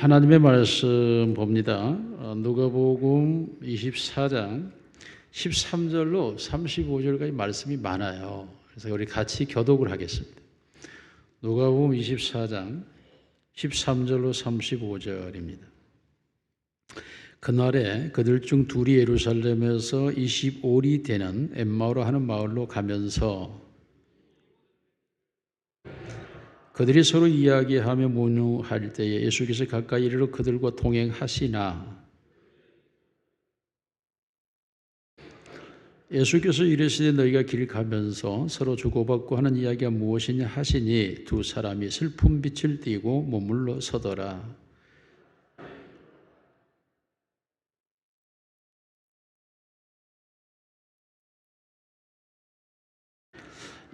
하나님의 말씀 봅니다. 누가복음 24장 13절로 35절까지 말씀이 많아요. 그래서 우리 같이 교독을 하겠습니다. 누가복음 24장 13절로 35절입니다. 그날에 그들 중 둘이 예루살렘에서 25리 되는 엠마오라 하는 마을로 가면서 그들이 서로 이야기하며 문유할 때에 예수께서 가까이 이르러 그들과 동행하시나 예수께서 이르시되 너희가 길 가면서 서로 주고받고 하는 이야기가 무엇이냐 하시니 두 사람이 슬픈 빛을 띠고 머물러 서더라.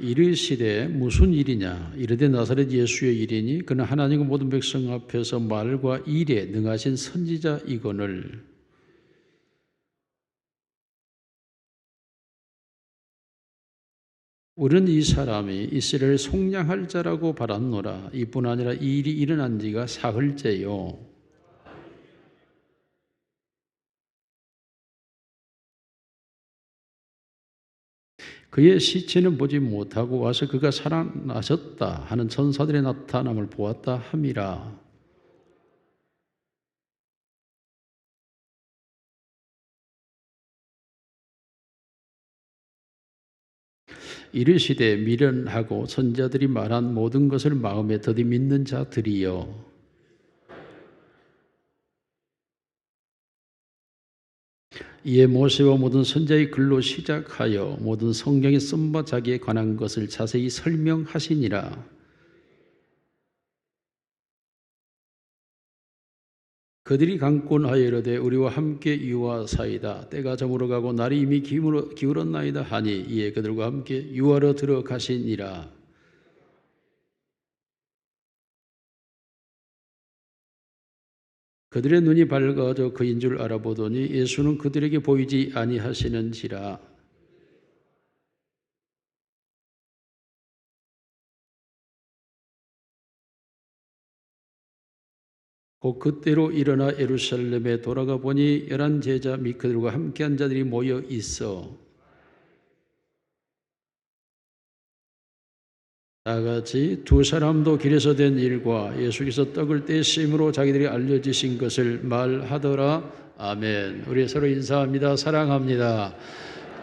이르시되 무슨 일이냐 이르되 나사렛 예수의 일이니 그는 하나님과 모든 백성 앞에서 말과 일에 능하신 선지자이거늘 우리는 이 사람이 이스라엘 속량할 자라고 바랐노라. 이뿐 아니라 이 일이 일어난 지가 사흘째요. 그의 시체는 보지 못하고 와서 그가 살아나셨다 하는 천사들의 나타남을 보았다 함이라. 이르시되 미련하고 선지자들이 말한 모든 것을 마음에 더디 믿는 자들이여. 이에 모세와 모든 선지자의 글로 시작하여 모든 성경에 쓴 바 자기에 관한 것을 자세히 설명하시니라. 그들이 강권하여 이르되 우리와 함께 유하사이다. 때가 저물어가고 날이 이미 기울었나이다 하니 이에 그들과 함께 유하러 들어가시니라. 그들의 눈이 밝아져 그인 줄 알아보더니 예수는 그들에게 보이지 아니하시는지라. 곧 그때로 일어나 예루살렘에 돌아가 보니 11 제자 및 그들과 함께한 자들이 모여 있어 다같이 두 사람도 길에서 된 일과 예수께서 떡을 떼심으로 자기들이 알려주신 것을 말하더라. 아멘. 우리 서로 인사합니다. 사랑합니다.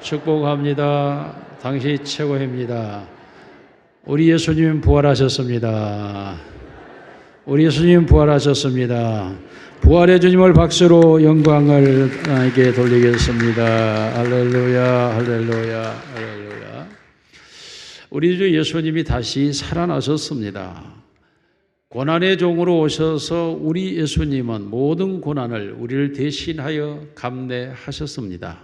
축복합니다. 당신이 최고입니다. 우리 예수님 부활하셨습니다. 우리 예수님 부활하셨습니다. 부활의 주님을 박수로 영광을 하나님께 돌리겠습니다. 할렐루야, 할렐루야, 할렐루야. 우리 주 예수님이 다시 살아나셨습니다. 고난의 종으로 오셔서 우리 예수님은 모든 고난을 우리를 대신하여 감내하셨습니다.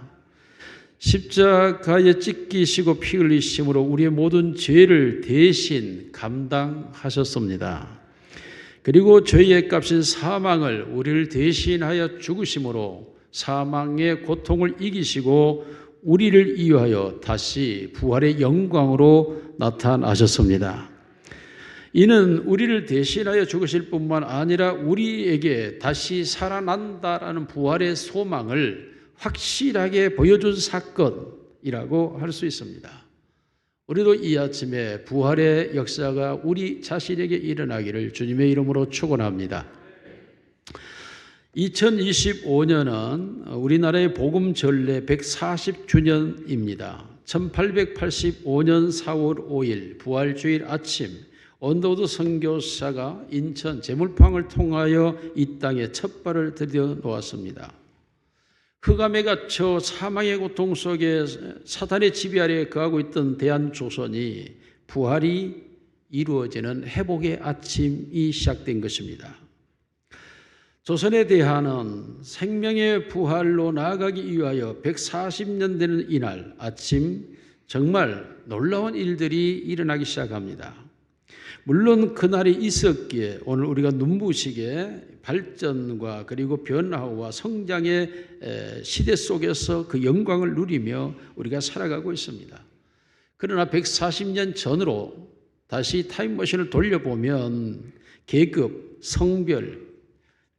십자가에 찢기시고 피 흘리심으로 우리의 모든 죄를 대신 감당하셨습니다. 그리고 죄의 값인 사망을 우리를 대신하여 죽으심으로 사망의 고통을 이기시고 우리를 이유하여 다시 부활의 영광으로 나타나셨습니다. 이는 우리를 대신하여 죽으실 뿐만 아니라 우리에게 다시 살아난다라는 부활의 소망을 확실하게 보여준 사건이라고 할 수 있습니다. 우리도 이 아침에 부활의 역사가 우리 자신에게 일어나기를 주님의 이름으로 축원합니다. 2025년은 우리나라의 복음 전례 140주년입니다. 1885년 4월 5일 부활주일 아침 언더우드 선교사가 인천 제물팡을 통하여 이 땅에 첫 발을 들여 놓았습니다. 흑암에 갇혀 사망의 고통 속에 사탄의 지배 아래에 거하고 있던 대한조선이 부활이 이루어지는 회복의 아침이 시작된 것입니다. 조선에 대한은 생명의 부활로 나아가기 위하여 140년 되는 이날 아침 정말 놀라운 일들이 일어나기 시작합니다. 물론 그날이 있었기에 오늘 우리가 눈부시게 발전과 그리고 변화와 성장의 시대 속에서 그 영광을 누리며 우리가 살아가고 있습니다. 그러나 140년 전으로 다시 타임머신을 돌려보면 계급, 성별,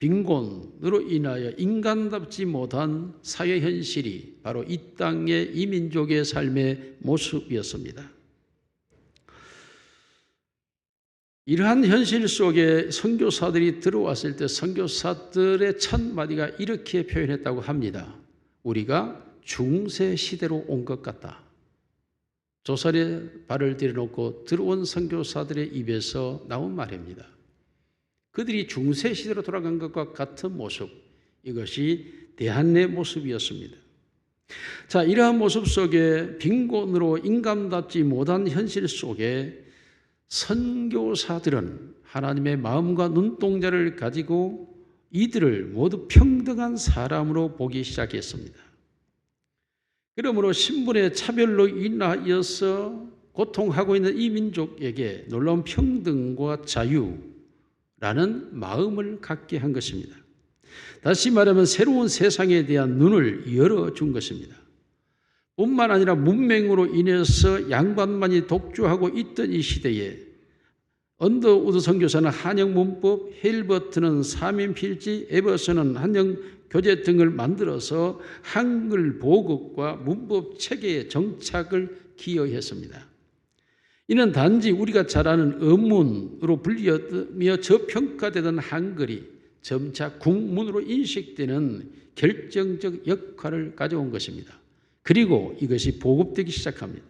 빈곤으로 인하여 인간답지 못한 사회 현실이 바로 이 땅의 이 민족의 삶의 모습이었습니다. 이러한 현실 속에 선교사들이 들어왔을 때 선교사들의 첫 마디가 이렇게 표현했다고 합니다. 우리가 중세 시대로 온 것 같다. 조선에 발을 들여놓고 들어온 선교사들의 입에서 나온 말입니다. 그들이 중세 시대로 돌아간 것과 같은 모습, 이것이 대한의 모습이었습니다. 자, 이러한 모습 속에 빈곤으로 인간답지 못한 현실 속에 선교사들은 하나님의 마음과 눈동자를 가지고 이들을 모두 평등한 사람으로 보기 시작했습니다. 그러므로 신분의 차별로 인하여서 고통하고 있는 이 민족에게 놀라운 평등과 자유라는 마음을 갖게 한 것입니다. 다시 말하면 새로운 세상에 대한 눈을 열어준 것입니다. 뿐만 아니라 문맹으로 인해서 양반만이 독주하고 있던 이 시대에 언더우드 선교사는 한영문법, 헬버트는 사민필지, 에버슨은 한영교재 등을 만들어서 한글 보급과 문법 체계의 정착을 기여했습니다. 이는 단지 우리가 잘 아는 어문으로 불리며 저평가되던 한글이 점차 국문으로 인식되는 결정적 역할을 가져온 것입니다. 그리고 이것이 보급되기 시작합니다.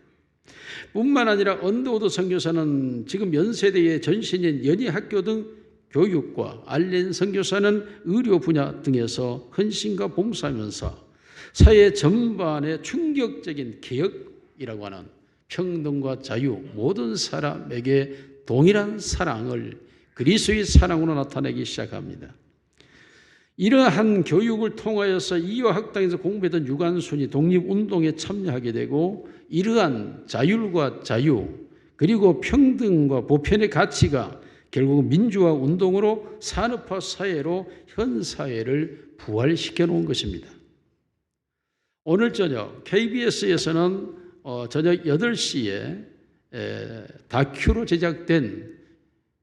뿐만 아니라 언더우드 선교사는 지금 연세대의 전신인 연희학교 등 교육과 알렌 선교사는 의료 분야 등에서 헌신과 봉사하면서 사회 전반의 충격적인 개혁이라고 하는 평등과 자유, 모든 사람에게 동일한 사랑을 그리스도의 사랑으로 나타내기 시작합니다. 이러한 교육을 통하여서 이화학당에서 공부했던 유관순이 독립운동에 참여하게 되고 이러한 자율과 자유 그리고 평등과 보편의 가치가 결국 민주화 운동으로 산업화 사회로 현 사회를 부활시켜 놓은 것입니다. 오늘 저녁 KBS에서는 저녁 8시에 다큐로 제작된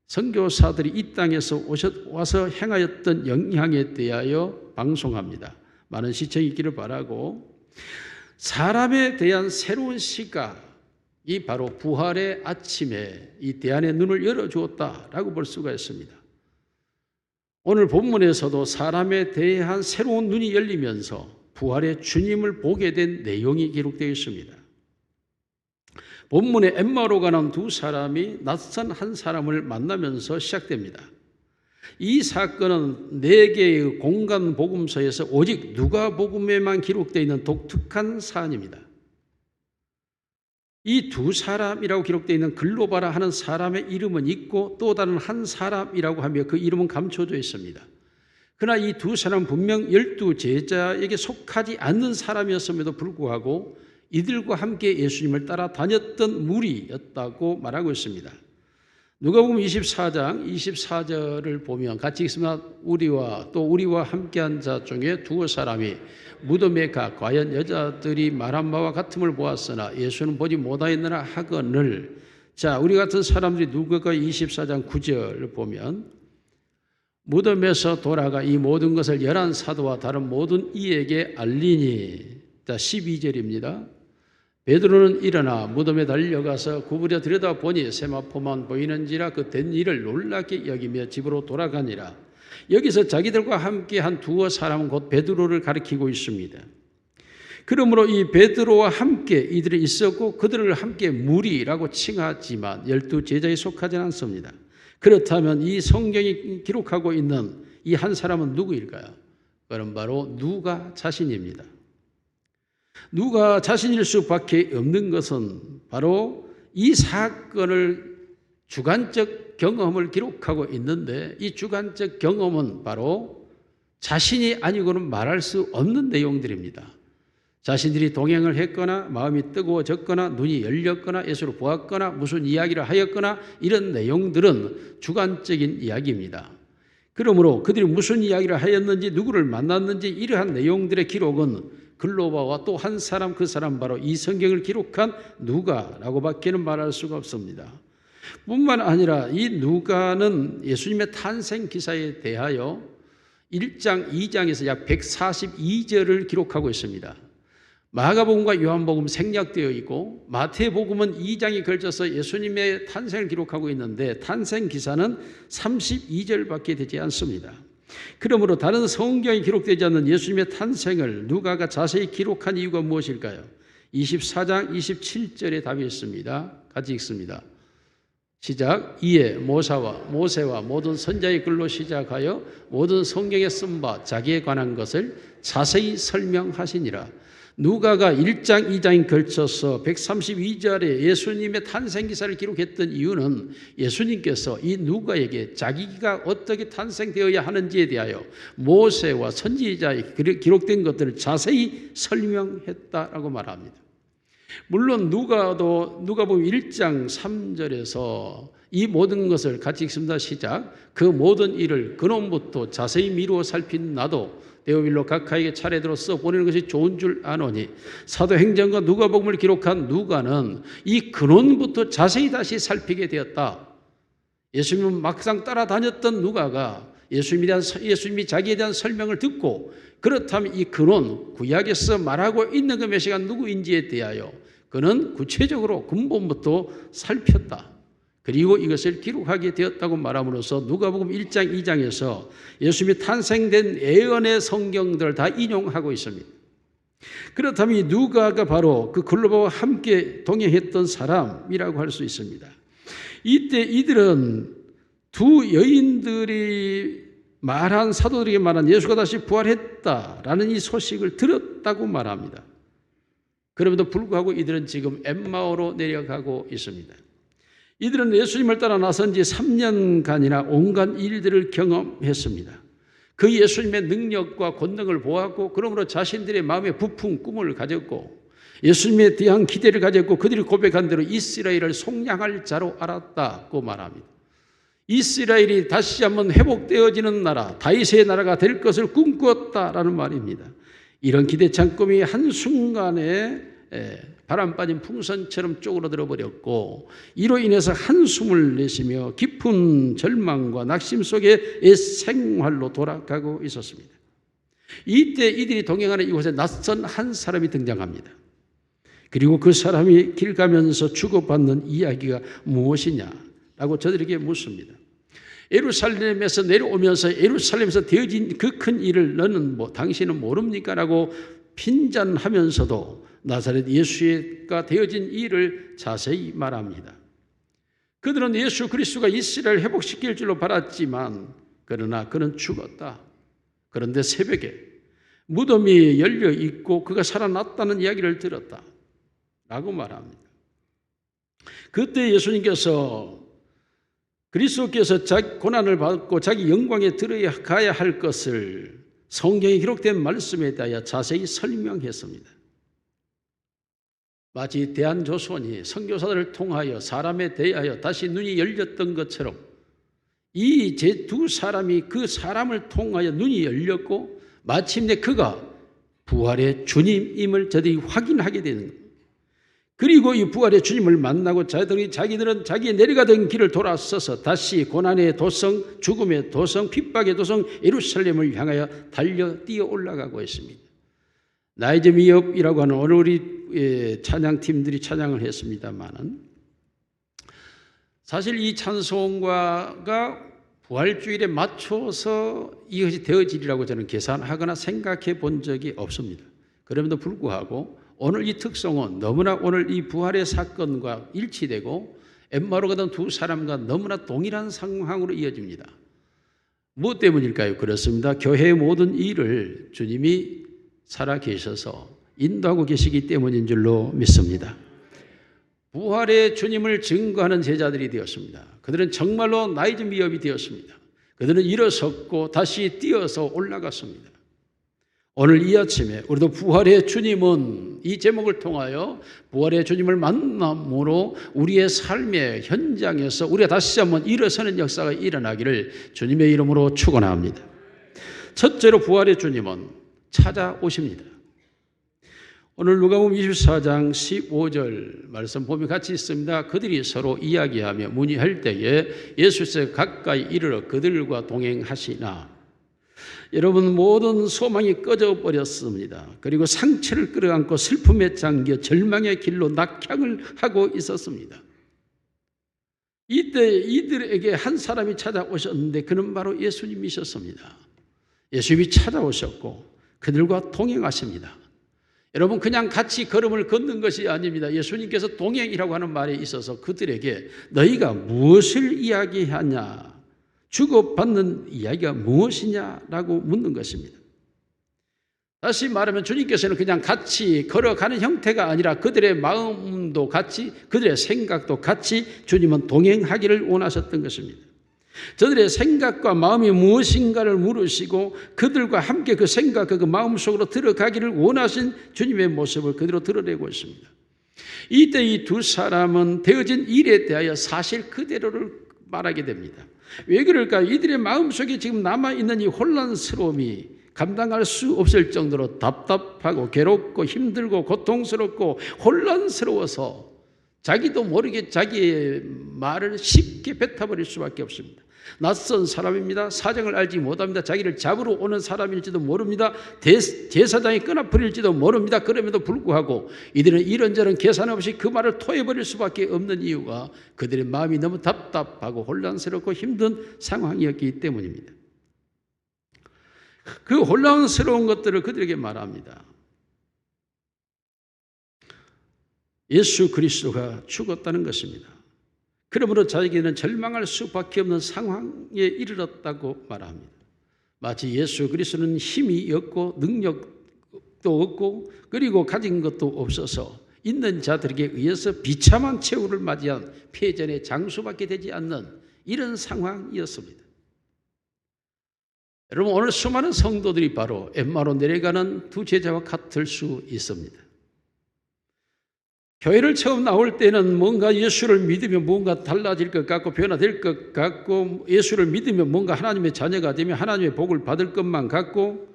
선교사들이 이 땅에서 와서 행하였던 영향에 대하여 방송합니다. 많은 시청이 있기를 바라고, 사람에 대한 새로운 시각이 바로 부활의 아침에 이 대안의 눈을 열어주었다라고 볼 수가 있습니다. 오늘 본문에서도 사람에 대한 새로운 눈이 열리면서 부활의 주님을 보게 된 내용이 기록되어 있습니다. 본문에 엠마오로 가는 두 사람이 낯선 한 사람을 만나면서 시작됩니다. 이 사건은 4개의 공간 복음서에서 오직 누가복음에만 기록되어 있는 독특한 사안입니다. 이 두 사람이라고 기록되어 있는 글로바라 하는 사람의 이름은 있고 또 다른 한 사람이라고 하며 그 이름은 감춰져 있습니다. 그러나 이 두 사람은 분명 12제자에게 속하지 않는 사람이었음에도 불구하고 이들과 함께 예수님을 따라 다녔던 무리였다고 말하고 있습니다. 누가복음 24장 24절을 보면 같이 읽습니다. 우리와 함께한 자 중에 두어 사람이 무덤에 가 과연 여자들이 말한 바와 같음을 보았으나 예수는 보지 못하였느라 하거늘. 자, 우리 같은 사람들이 누가가 24장 9절을 보면 무덤에서 돌아가 이 모든 것을 11 사도와 다른 모든 이에게 알리니. 자, 12절입니다. 베드로는 일어나 무덤에 달려가서 구부려 들여다보니 세마포만 보이는지라 그 된 일을 놀랍게 여기며 집으로 돌아가니라. 여기서 자기들과 함께 한 두어 사람은 곧 베드로를 가리키고 있습니다. 그러므로 이 베드로와 함께 이들이 있었고 그들을 함께 무리라고 칭하지만 12제자에 속하지는 않습니다. 그렇다면 이 성경이 기록하고 있는 이 한 사람은 누구일까요? 그는 바로 누가 자신입니다. 누가 자신일 수밖에 없는 것은 바로 이 사건을 주관적 경험을 기록하고 있는데 이 주관적 경험은 바로 자신이 아니고는 말할 수 없는 내용들입니다. 자신들이 동행을 했거나 마음이 뜨거워졌거나 눈이 열렸거나 예수를 보았거나 무슨 이야기를 하였거나 이런 내용들은 주관적인 이야기입니다. 그러므로 그들이 무슨 이야기를 하였는지 누구를 만났는지 이러한 내용들의 기록은 글로바와 또 한 사람, 그 사람 바로 이 성경을 기록한 누가라고밖에는 말할 수가 없습니다. 뿐만 아니라 이 누가는 예수님의 탄생 기사에 대하여 1장, 2장에서 약 142절을 기록하고 있습니다. 마가복음과 요한복음 생략되어 있고 마태복음은 2장에 걸쳐서 예수님의 탄생을 기록하고 있는데 탄생 기사는 32절밖에 되지 않습니다. 그러므로 다른 성경에 기록되지 않는 예수님의 탄생을 누가가 자세히 기록한 이유가 무엇일까요? 24장 27절에 답이 있습니다. 같이 읽습니다. 시작. 이에 모세와 모든 선지자의 글로 시작하여 모든 성경에 쓴 바 자기에 관한 것을 자세히 설명하시니라. 누가가 1장, 2장에 걸쳐서 132절에 예수님의 탄생 기사를 기록했던 이유는 예수님께서 이 누가에게 자기가 어떻게 탄생되어야 하는지에 대하여 모세와 선지자에 기록된 것들을 자세히 설명했다라고 말합니다. 물론 누가복음 1장 3절에서 이 모든 것을 같이 읽습니다. 시작. 그 모든 일을 근원부터 자세히 미루어 살핀 나도 데오빌로 각하에게 차례대로 써보내는 것이 좋은 줄 아노니, 사도행전과 누가복음을 기록한 누가는 이 근원부터 자세히 다시 살피게 되었다. 예수님은 막상 따라다녔던 누가가 예수님이 자기에 대한 설명을 듣고 그렇다면 이 근원, 구약에서 말하고 있는 그 메시아가 누구인지에 대하여 그는 구체적으로 근본부터 살폈다. 그리고 이것을 기록하게 되었다고 말함으로써 누가복음 1장, 2장에서 예수님이 탄생된 예언의 성경들을 다 인용하고 있습니다. 그렇다면 이 누가가 바로 그 글로바와 함께 동행했던 사람이라고 할 수 있습니다. 이때 이들은 두 여인들이 말한 사도들에게 말한 예수가 다시 부활했다라는 이 소식을 들었다고 말합니다. 그럼에도 불구하고 이들은 지금 엠마오로 내려가고 있습니다. 이들은 예수님을 따라 나선 지 3년간이나 온갖 일들을 경험했습니다. 그 예수님의 능력과 권능을 보았고 그러므로 자신들의 마음에 부푼 꿈을 가졌고 예수님에 대한 기대를 가졌고 그들이 고백한 대로 이스라엘을 속량할 자로 알았다고 말합니다. 이스라엘이 다시 한번 회복되어지는 나라, 다윗의 나라가 될 것을 꿈꾸었다라는 말입니다. 이런 기대찬 꿈이 한순간에 바람 빠진 풍선처럼 쪼그라들어 버렸고 이로 인해서 한숨을 내쉬며 깊은 절망과 낙심 속에 생활로 돌아가고 있었습니다. 이때 이들이 동행하는 이곳에 낯선 한 사람이 등장합니다. 그리고 그 사람이 길 가면서 주고받는 이야기가 무엇이냐라고 저들에게 묻습니다. 예루살렘에서 내려오면서 예루살렘에서 되어진 그 큰 일을 당신은 모릅니까? 라고 핀잔하면서도 나사렛 예수가 되어진 일을 자세히 말합니다. 그들은 예수 그리스도가 이스라엘을 회복시킬 줄로 바랐지만 그러나 그는 죽었다. 그런데 새벽에 무덤이 열려 있고 그가 살아났다는 이야기를 들었다 라고 말합니다. 그때 예수님께서 그리스도께서 자기 고난을 받고 자기 영광에 들어가야 할 것을 성경에 기록된 말씀에 대하여 자세히 설명했습니다. 마치 대한조선이 선교사들을 통하여 사람에 대하여 다시 눈이 열렸던 것처럼 이 제 두 사람이 그 사람을 통하여 눈이 열렸고 마침내 그가 부활의 주님임을 저들이 확인하게 되는 겁니다. 그리고 이 부활의 주님을 만나고 자기들은 자기의 내려가던 길을 돌아서서 다시 고난의 도성, 죽음의 도성, 핍박의 도성 예루살렘을 향하여 달려 뛰어 올라가고 있습니다. 나이즈 미업이라고 하는 오늘 우리 찬양팀들이 찬양을 했습니다만은 사실 이 찬송가가 부활주일에 맞춰서 이것이 되어지리라고 저는 계산하거나 생각해 본 적이 없습니다. 그럼에도 불구하고 오늘 이 특성은 너무나 오늘 이 부활의 사건과 일치되고 엠마오로 가던 두 사람과 너무나 동일한 상황으로 이어집니다. 무엇 때문일까요? 그렇습니다. 교회의 모든 일을 주님이 살아계셔서 인도하고 계시기 때문인 줄로 믿습니다. 부활의 주님을 증거하는 제자들이 되었습니다. 그들은 정말로 나이즈 미업이 되었습니다. 그들은 일어섰고 다시 뛰어서 올라갔습니다. 오늘 이 아침에 우리도 부활의 주님은 이 제목을 통하여 부활의 주님을 만남으로 우리의 삶의 현장에서 우리가 다시 한번 일어서는 역사가 일어나기를 주님의 이름으로 축원합니다. 첫째로 부활의 주님은 찾아오십니다. 오늘 누가복음 24장 15절 말씀 보면 같이 있습니다. 그들이 서로 이야기하며 문의할 때에 예수께서 가까이 이르러 그들과 동행하시나. 여러분, 모든 소망이 꺼져 버렸습니다. 그리고 상처를 끌어안고 슬픔에 잠겨 절망의 길로 낙향을 하고 있었습니다. 이때 이들에게 한 사람이 찾아오셨는데 그는 바로 예수님이셨습니다. 예수님이 찾아오셨고 그들과 동행하십니다. 여러분, 그냥 같이 걸음을 걷는 것이 아닙니다. 예수님께서 동행이라고 하는 말에 있어서 그들에게 너희가 무엇을 이야기하냐, 주고받는 이야기가 무엇이냐라고 묻는 것입니다. 다시 말하면 주님께서는 그냥 같이 걸어가는 형태가 아니라 그들의 마음도 같이, 그들의 생각도 같이 주님은 동행하기를 원하셨던 것입니다. 저들의 생각과 마음이 무엇인가를 물으시고 그들과 함께 그 생각과 그 마음 속으로 들어가기를 원하신 주님의 모습을 그대로 드러내고 있습니다. 이때 이 두 사람은 되어진 일에 대하여 사실 그대로를 말하게 됩니다. 왜 그럴까요? 이들의 마음속에 지금 남아있는 이 혼란스러움이 감당할 수 없을 정도로 답답하고 괴롭고 힘들고 고통스럽고 혼란스러워서 자기도 모르게 자기의 말을 쉽게 뱉어버릴 수밖에 없습니다. 낯선 사람입니다. 사정을 알지 못합니다. 자기를 잡으러 오는 사람일지도 모릅니다. 제사장이 끄나풀일지도 모릅니다. 그럼에도 불구하고 이들은 이런저런 계산 없이 그 말을 토해버릴 수밖에 없는 이유가 그들의 마음이 너무 답답하고 혼란스럽고 힘든 상황이었기 때문입니다. 그 혼란스러운 것들을 그들에게 말합니다. 예수 그리스도가 죽었다는 것입니다. 그러므로 자기는 절망할 수밖에 없는 상황에 이르렀다고 말합니다. 마치 예수 그리스도는 힘이 없고 능력도 없고 그리고 가진 것도 없어서 있는 자들에게 의해서 비참한 최후를 맞이한 패전의 장수밖에 되지 않는 이런 상황이었습니다. 여러분, 오늘 수많은 성도들이 바로 엠마로 내려가는 두 제자와 같을 수 있습니다. 교회를 처음 나올 때는 뭔가 예수를 믿으면 뭔가 달라질 것 같고 변화될 것 같고 예수를 믿으면 뭔가 하나님의 자녀가 되면 하나님의 복을 받을 것만 같고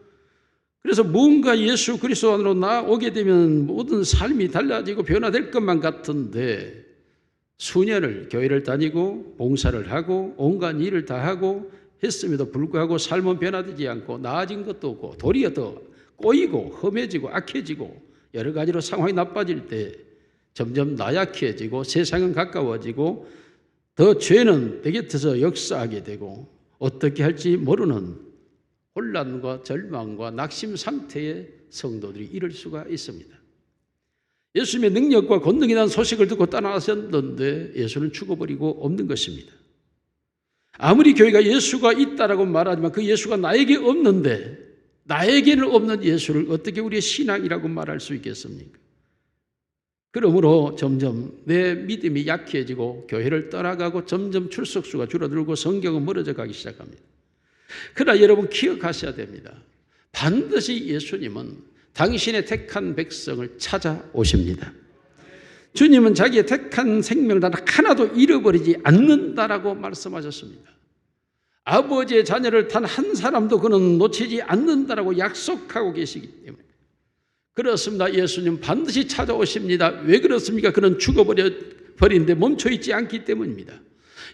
그래서 뭔가 예수 그리스도 안으로 나오게 되면 모든 삶이 달라지고 변화될 것만 같은데 수년을 교회를 다니고 봉사를 하고 온갖 일을 다 하고 했음에도 불구하고 삶은 변화되지 않고 나아진 것도 없고 도리어 더 꼬이고 험해지고 악해지고 여러 가지로 상황이 나빠질 때 점점 나약해지고 세상은 가까워지고 더 죄는 내 곁에서 역사하게 되고 어떻게 할지 모르는 혼란과 절망과 낙심 상태의 성도들이 이럴 수가 있습니다. 예수님의 능력과 권능에 대한 소식을 듣고 떠나셨는데 예수는 죽어버리고 없는 것입니다. 아무리 교회가 예수가 있다라고 말하지만 그 예수가 나에게 없는데 나에게는 없는 예수를 어떻게 우리의 신앙이라고 말할 수 있겠습니까? 그러므로 점점 내 믿음이 약해지고 교회를 떠나가고 점점 출석수가 줄어들고 성경은 멀어져 가기 시작합니다. 그러나 여러분 기억하셔야 됩니다. 반드시 예수님은 당신의 택한 백성을 찾아오십니다. 주님은 자기의 택한 생명을 하나도 잃어버리지 않는다라고 말씀하셨습니다. 아버지의 자녀를 단 한 사람도 그는 놓치지 않는다라고 약속하고 계시기 때문에 그렇습니다. 예수님 반드시 찾아오십니다. 왜 그렇습니까? 그는 죽어버린데 멈춰있지 않기 때문입니다.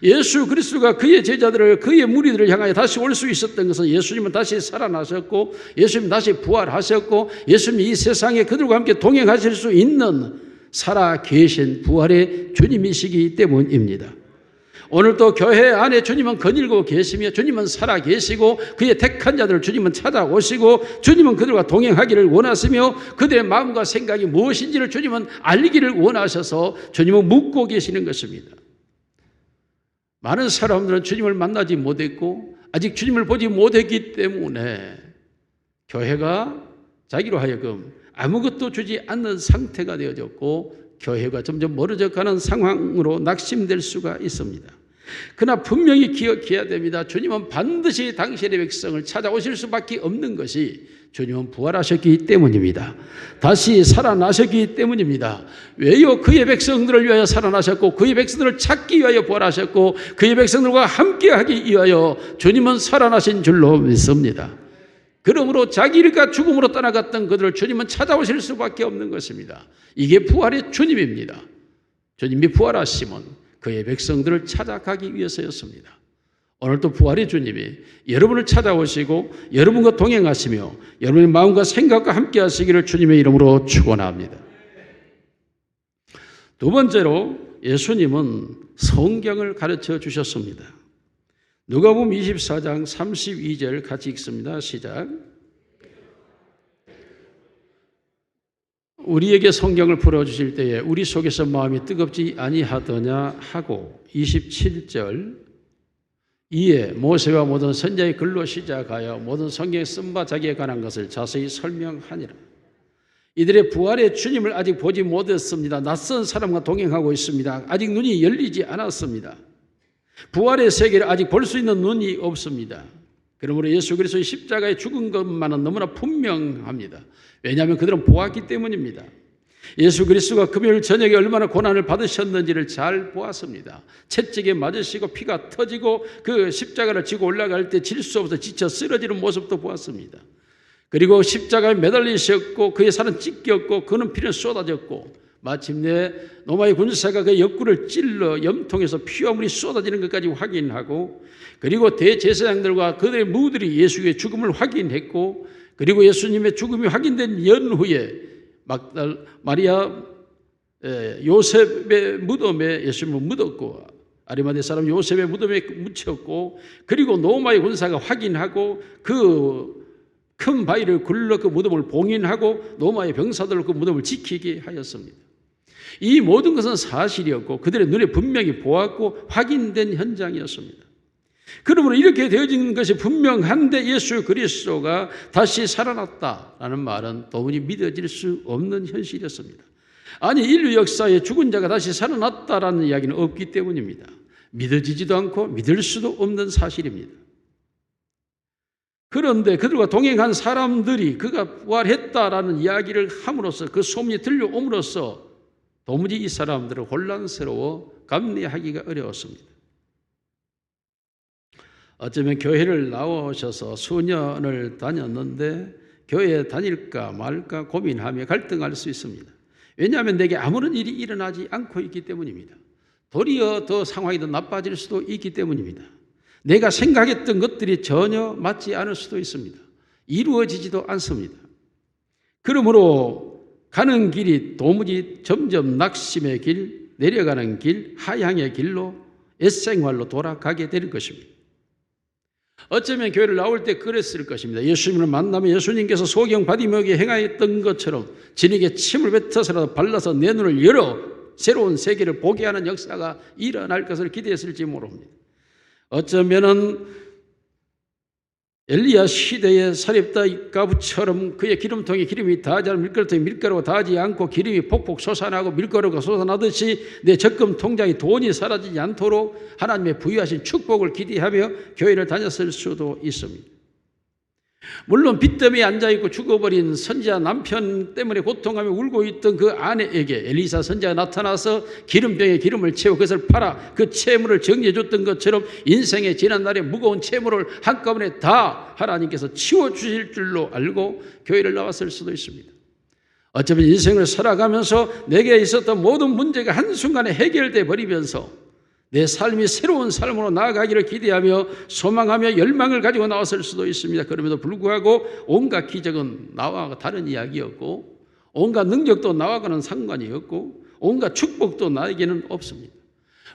예수 그리스도가 그의 제자들을 그의 무리들을 향하여 다시 올 수 있었던 것은 예수님은 다시 살아나셨고 예수님 다시 부활하셨고 예수님이 이 세상에 그들과 함께 동행하실 수 있는 살아 계신 부활의 주님이시기 때문입니다. 오늘도 교회 안에 주님은 거닐고 계시며 주님은 살아 계시고 그의 택한 자들을 주님은 찾아오시고 주님은 그들과 동행하기를 원하시며 그들의 마음과 생각이 무엇인지를 주님은 알기를 원하셔서 주님은 묻고 계시는 것입니다. 많은 사람들은 주님을 만나지 못했고 아직 주님을 보지 못했기 때문에 교회가 자기로 하여금 아무것도 주지 않는 상태가 되어졌고 교회가 점점 멀어져 가는 상황으로 낙심될 수가 있습니다. 그러나 분명히 기억해야 됩니다. 주님은 반드시 당신의 백성을 찾아오실 수밖에 없는 것이 주님은 부활하셨기 때문입니다. 다시 살아나셨기 때문입니다. 왜요? 그의 백성들을 위하여 살아나셨고 그의 백성들을 찾기 위하여 부활하셨고 그의 백성들과 함께하기 위하여 주님은 살아나신 줄로 믿습니다. 그러므로 자기 일과 죽음으로 떠나갔던 그들을 주님은 찾아오실 수밖에 없는 것입니다. 이게 부활의 주님입니다. 주님이 부활하심은 그의 백성들을 찾아가기 위해서였습니다. 오늘도 부활의 주님이 여러분을 찾아오시고 여러분과 동행하시며 여러분의 마음과 생각과 함께 하시기를 주님의 이름으로 축원합니다. 두 번째로 예수님은 성경을 가르쳐 주셨습니다. 누가복음 24장 32절 같이 읽습니다. 시작. 우리에게 성경을 풀어주실 때에 우리 속에서 마음이 뜨겁지 아니하더냐 하고 27절 이에 모세와 모든 선지자의 글로 시작하여 모든 성경에 쓴 바 자기에 관한 것을 자세히 설명하니라. 이들의 부활의 주님을 아직 보지 못했습니다. 낯선 사람과 동행하고 있습니다. 아직 눈이 열리지 않았습니다. 부활의 세계를 아직 볼 수 있는 눈이 없습니다. 그러므로 예수 그리스도의 십자가에 죽은 것만은 너무나 분명합니다. 왜냐하면 그들은 보았기 때문입니다. 예수 그리스도가 금요일 저녁에 얼마나 고난을 받으셨는지를 잘 보았습니다. 채찍에 맞으시고 피가 터지고 그 십자가를 지고 올라갈 때 질 수 없어 지쳐 쓰러지는 모습도 보았습니다. 그리고 십자가에 매달리셨고 그의 살은 찢겼고 그는 피는 쏟아졌고 마침내 로마의 군사가 그의 옆구리를 찔러 염통에서 피와 물이 쏟아지는 것까지 확인하고 그리고 대제사장들과 그들의 무들이 예수의 죽음을 확인했고 그리고 예수님의 죽음이 확인된 연후에 마리아 요셉의 무덤에 예수님을 묻었고 아리마대 사람 요셉의 무덤에 묻혔고 그리고 로마의 군사가 확인하고 그 큰 바위를 굴러 그 무덤을 봉인하고 로마의 병사들로 그 무덤을 지키게 하였습니다. 이 모든 것은 사실이었고 그들의 눈에 분명히 보았고 확인된 현장이었습니다. 그러므로 이렇게 되어진 것이 분명한데 예수 그리스도가 다시 살아났다라는 말은 도무지 믿어질 수 없는 현실이었습니다. 아니 인류 역사에 죽은 자가 다시 살아났다라는 이야기는 없기 때문입니다. 믿어지지도 않고 믿을 수도 없는 사실입니다. 그런데 그들과 동행한 사람들이 그가 부활했다라는 이야기를 함으로써 그 소문이 들려옴으로써 도무지 이 사람들은 혼란스러워 감내하기가 어려웠습니다. 어쩌면 교회를 나오셔서 수년을 다녔는데 교회에 다닐까 말까 고민하며 갈등할 수 있습니다. 왜냐하면 내게 아무런 일이 일어나지 않고 있기 때문입니다. 도리어 더 상황이 더 나빠질 수도 있기 때문입니다. 내가 생각했던 것들이 전혀 맞지 않을 수도 있습니다. 이루어지지도 않습니다. 그러므로 가는 길이 도무지 점점 낙심의 길, 내려가는 길, 하향의 길로 옛생활로 돌아가게 될 것입니다. 어쩌면 교회를 나올 때 그랬을 것입니다. 예수님을 만나면 예수님께서 소경 바디메오에게 행하였던 것처럼 진에게 침을 뱉어서라도 발라서 내 눈을 열어 새로운 세계를 보게 하는 역사가 일어날 것을 기대했을지 모릅니다. 어쩌면은 엘리야 시대의 사렙다 가부처럼 그의 기름통에 기름이 닿지 않은 밀가루통에 밀가루가 닿지 않고 기름이 폭폭 솟아나고 밀가루가 솟아나듯이 내 적금 통장에 돈이 사라지지 않도록 하나님의 부유하신 축복을 기대하며 교회를 다녔을 수도 있습니다. 물론 빚 때문에 앉아있고 죽어버린 선지자 남편 때문에 고통하며 울고 있던 그 아내에게 엘리사 선지자가 나타나서 기름병에 기름을 채워 그것을 팔아 그 채무를 정리해 줬던 것처럼 인생의 지난날의 무거운 채무를 한꺼번에 다 하나님께서 치워주실 줄로 알고 교회를 나왔을 수도 있습니다. 어쩌면 인생을 살아가면서 내게 있었던 모든 문제가 한순간에 해결돼 버리면서 내 삶이 새로운 삶으로 나아가기를 기대하며 소망하며 열망을 가지고 나왔을 수도 있습니다. 그럼에도 불구하고 온갖 기적은 나와 다른 이야기였고 온갖 능력도 나와과는 상관이 없고 온갖 축복도 나에게는 없습니다.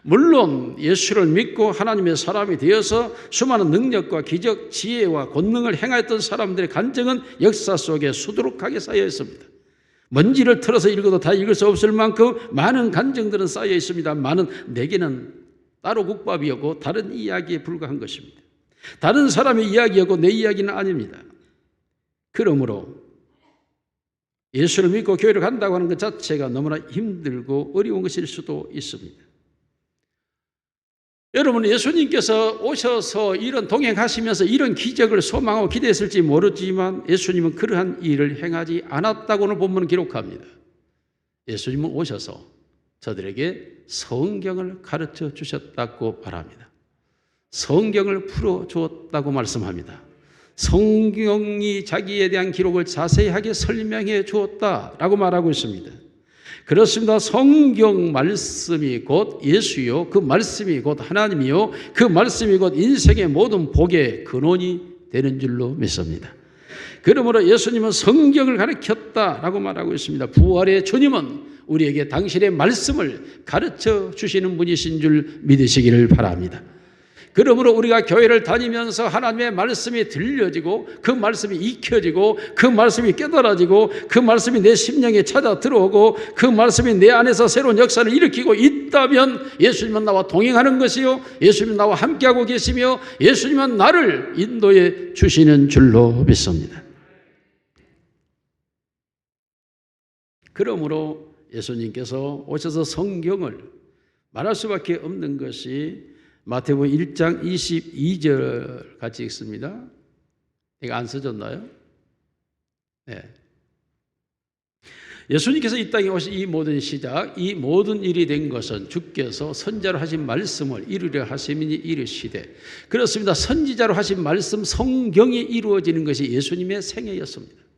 물론 예수를 믿고 하나님의 사람이 되어서 수많은 능력과 기적, 지혜와 권능을 행하였던 사람들의 간증은 역사 속에 수두룩하게 쌓여 있습니다. 먼지를 털어서 읽어도 다 읽을 수 없을 만큼 많은 간증들은 쌓여 있습니다. 내게는 따로 국밥이었고 다른 이야기에 불과한 것입니다. 다른 사람의 이야기였고 내 이야기는 아닙니다. 그러므로 예수를 믿고 교회를 간다고 하는 것 자체가 너무나 힘들고 어려운 것일 수도 있습니다. 여러분 예수님께서 오셔서 이런 동행하시면서 이런 기적을 소망하고 기대했을지 모르지만 예수님은 그러한 일을 행하지 않았다고는 본문은 기록합니다. 예수님은 오셔서 저들에게 성경을 가르쳐 주셨다고 말합니다. 성경을 풀어주었다고 말씀합니다. 성경이 자기에 대한 기록을 자세하게 설명해 주었다라고 말하고 있습니다. 그렇습니다. 성경 말씀이 곧 예수요, 그 말씀이 곧 하나님이요, 그 말씀이 곧 인생의 모든 복의 근원이 되는 줄로 믿습니다. 그러므로 예수님은 성경을 가르쳤다라고 말하고 있습니다. 부활의 주님은 우리에게 당신의 말씀을 가르쳐 주시는 분이신 줄 믿으시기를 바랍니다. 그러므로 우리가 교회를 다니면서 하나님의 말씀이 들려지고 그 말씀이 익혀지고 그 말씀이 깨달아지고 그 말씀이 내 심령에 찾아 들어오고 그 말씀이 내 안에서 새로운 역사를 일으키고 있다면 예수님은 나와 동행하는 것이요, 예수님은 나와 함께하고 계시며 예수님은 나를 인도해 주시는 줄로 믿습니다. 그러므로 예수님께서 오셔서 성경을 말할 수밖에 없는 것이 마태복음 1장 22절 같이 읽습니다. 이거 안 써졌나요? 네. 예수님께서 이 땅에 오신 이 모든 시작, 이 모든 일이 된 것은 주께서 선지자로 하신 말씀을 이루려 하심이니 이르시되, 그렇습니다. 선지자로 하신 말씀 성경이 이루어지는 것이 예수님의 생애였습니다.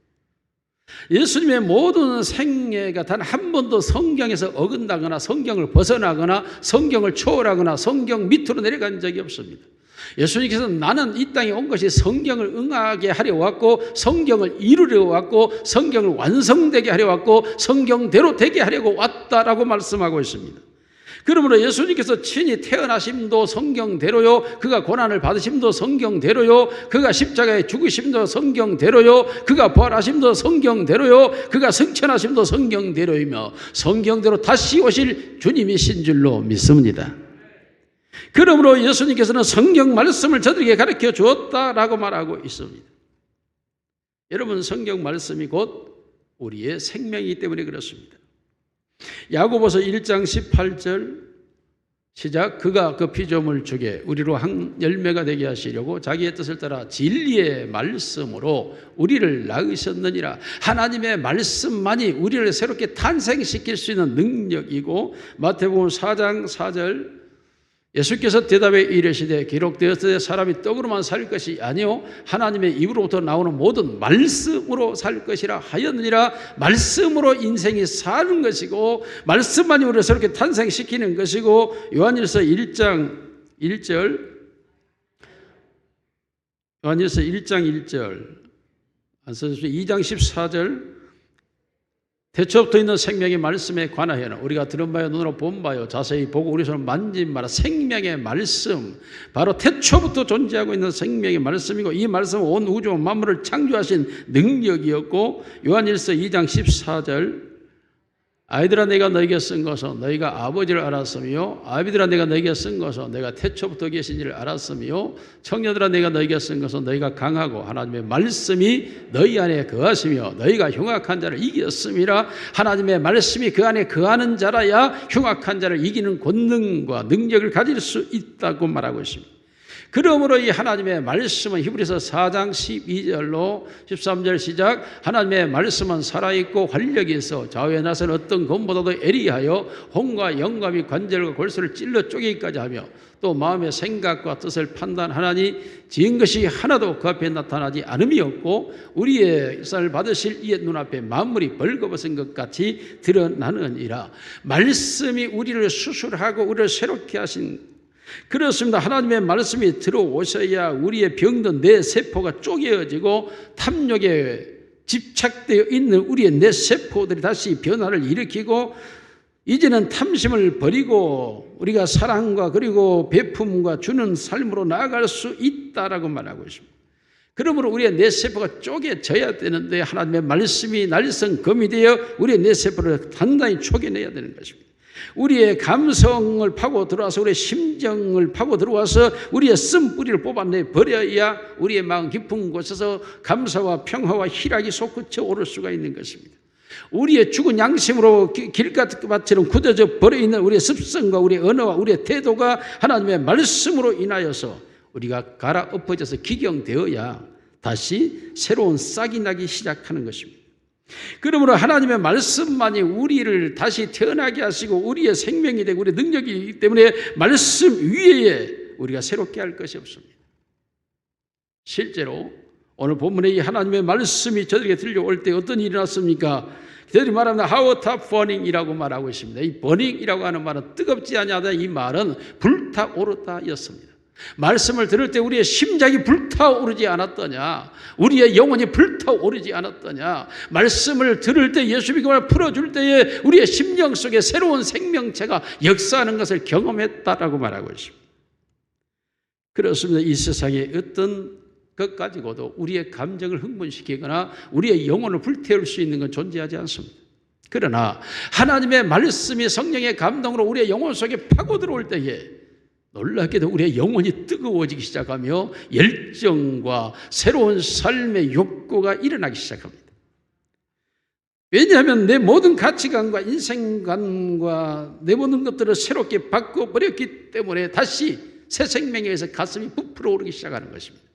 예수님의 모든 생애가 단 한 번도 성경에서 어긋나거나 성경을 벗어나거나 성경을 초월하거나 성경 밑으로 내려간 적이 없습니다. 예수님께서는 나는 이 땅에 온 것이 성경을 응하게 하려 왔고 성경을 이루려 왔고 성경을 완성되게 하려 왔고 성경대로 되게 하려고 왔다라고 말씀하고 있습니다. 그러므로 예수님께서 친히 태어나심도 성경대로요, 그가 고난을 받으심도 성경대로요, 그가 십자가에 죽으심도 성경대로요, 그가 부활하심도 성경대로요, 그가 승천하심도 성경대로이며 성경대로 다시 오실 주님이신 줄로 믿습니다. 그러므로 예수님께서는 성경 말씀을 저들에게 가르쳐 주었다라고 말하고 있습니다. 여러분, 성경 말씀이 곧 우리의 생명이기 때문에 그렇습니다. 야고보서 1장 18절 시작. 그가 그 피조물 중에 우리로 한 열매가 되게 하시려고 자기의 뜻을 따라 진리의 말씀으로 우리를 낳으셨느니라. 하나님의 말씀만이 우리를 새롭게 탄생시킬 수 있는 능력이고, 마태복음 4장 4절 예수께서 대답에 이르시되 기록되었으되 사람이 떡으로만 살 것이 아니요 하나님의 입으로부터 나오는 모든 말씀으로 살 것이라 하였느니라. 말씀으로 인생이 사는 것이고 말씀만이 우리를 새롭게 탄생시키는 것이고, 요한일서 1장 1절 요한일서 1장 1절 안 써주시죠? 2장 14절 태초부터 있는 생명의 말씀에 관하여는 우리가 들은 바요 눈으로 본 바요 자세히 보고 우리 손으로 만진 바라 생명의 말씀, 바로 태초부터 존재하고 있는 생명의 말씀이고 이 말씀은 온 우주와 만물을 창조하신 능력이었고, 요한일서 2장 14절 아이들아 내가 너에게 쓴 것은 너희가 아버지를 알았으며 아비들아 내가 너에게 쓴 것은 내가 태초부터 계신 이를 알았으며 청년들아 내가 너에게 쓴 것은 너희가 강하고 하나님의 말씀이 너희 안에 거하시며 너희가 흉악한 자를 이겼음이라. 하나님의 말씀이 그 안에 거하는 자라야 흉악한 자를 이기는 권능과 능력을 가질 수 있다고 말하고 있습니다. 그러므로 이 하나님의 말씀은 히브리서 4장 12절로 13절 시작. 하나님의 말씀은 살아있고 활력이 있어 좌우에 나선 어떤 검보다도 예리하여 혼과 영감이 관절과 골수를 찔러 쪼개기까지 하며 또 마음의 생각과 뜻을 판단하나니 지은 것이 하나도 그 앞에 나타나지 않음이 없고 우리의 쌀 받으실 이의 눈앞에 만물이 벌거벗은 것 같이 드러나느니라. 말씀이 우리를 수술하고 우리를 새롭게 하신, 그렇습니다. 하나님의 말씀이 들어오셔야 우리의 병든 뇌 세포가 쪼개어지고 탐욕에 집착되어 있는 우리의 뇌 세포들이 다시 변화를 일으키고 이제는 탐심을 버리고 우리가 사랑과 그리고 베품과 주는 삶으로 나아갈 수 있다라고 말하고 있습니다. 그러므로 우리의 뇌 세포가 쪼개져야 되는데 하나님의 말씀이 날선 검이 되어 우리의 뇌 세포를 단단히 쪼개내야 되는 것입니다. 우리의 감성을 파고 들어와서 우리의 심정을 파고 들어와서 우리의 쓴뿌리를 뽑아내 버려야 우리의 마음 깊은 곳에서 감사와 평화와 희락이 솟구쳐 오를 수가 있는 것입니다. 우리의 죽은 양심으로 길가밭처럼 굳어져 버려있는 우리의 습성과 우리의 언어와 우리의 태도가 하나님의 말씀으로 인하여서 우리가 갈아엎어져서 기경되어야 다시 새로운 싹이 나기 시작하는 것입니다. 그러므로 하나님의 말씀만이 우리를 다시 태어나게 하시고 우리의 생명이 되고 우리의 능력이기 때문에 말씀 위에 우리가 새롭게 할 것이 없습니다. 실제로 오늘 본문에 이 하나님의 말씀이 저들에게 들려올 때 어떤 일이 났습니까? 저들이 말하면 hot burning이라고 말하고 있습니다. 이 burning이라고 하는 말은 뜨겁지 아니하다, 이 말은 불타오르다였습니다. 말씀을 들을 때 우리의 심장이 불타오르지 않았더냐? 우리의 영혼이 불타오르지 않았더냐? 말씀을 들을 때, 예수 믿고 말 풀어줄 때에 우리의 심령 속에 새로운 생명체가 역사하는 것을 경험했다라고 말하고 있습니다. 그렇습니다. 이 세상에 어떤 것 가지고도 우리의 감정을 흥분시키거나 우리의 영혼을 불태울 수 있는 건 존재하지 않습니다. 그러나 하나님의 말씀이 성령의 감동으로 우리의 영혼 속에 파고 들어올 때에 놀랍게도 우리의 영혼이 뜨거워지기 시작하며 열정과 새로운 삶의 욕구가 일어나기 시작합니다. 왜냐하면 내 모든 가치관과 인생관과 내 모든 것들을 새롭게 바꿔버렸기 때문에 다시 새 생명에 의해서 가슴이 부풀어 오르기 시작하는 것입니다.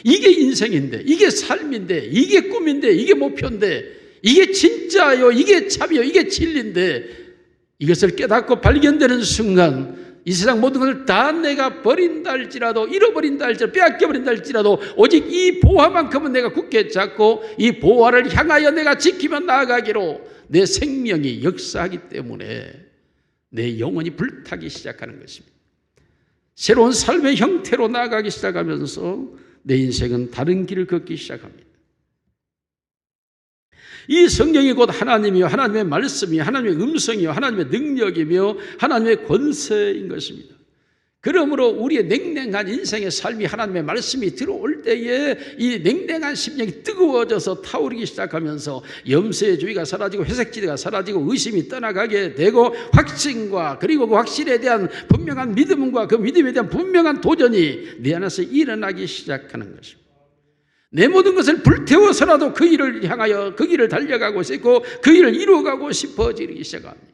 이게 인생인데, 이게 삶인데, 이게 꿈인데, 이게 목표인데, 이게 진짜요, 이게 참이요, 이게 진리인데, 이것을 깨닫고 발견되는 순간 이 세상 모든 것을 다 내가 버린다 할지라도, 잃어버린다 할지라도, 빼앗겨버린다 할지라도 오직 이 보화만큼은 내가 굳게 잡고 이 보화를 향하여 내가 지키며 나아가기로 내 생명이 역사하기 때문에 내 영혼이 불타기 시작하는 것입니다. 새로운 삶의 형태로 나아가기 시작하면서 내 인생은 다른 길을 걷기 시작합니다. 이 성경이 곧 하나님이요, 하나님의 말씀이요, 하나님의 음성이요, 하나님의 능력이며 하나님의 권세인 것입니다. 그러므로 우리의 냉랭한 인생의 삶이 하나님의 말씀이 들어올 때에 이 냉랭한 심령이 뜨거워져서 타오르기 시작하면서 염세주의가 사라지고 회색지대가 사라지고 의심이 떠나가게 되고 확신과 그리고 그 확신에 대한 분명한 믿음과 그 믿음에 대한 분명한 도전이 내 안에서 일어나기 시작하는 것입니다. 내 모든 것을 불태워서라도 그 일을 향하여 그 길을 달려가고 싶고 그 일을 이루어가고 싶어지기 시작합니다.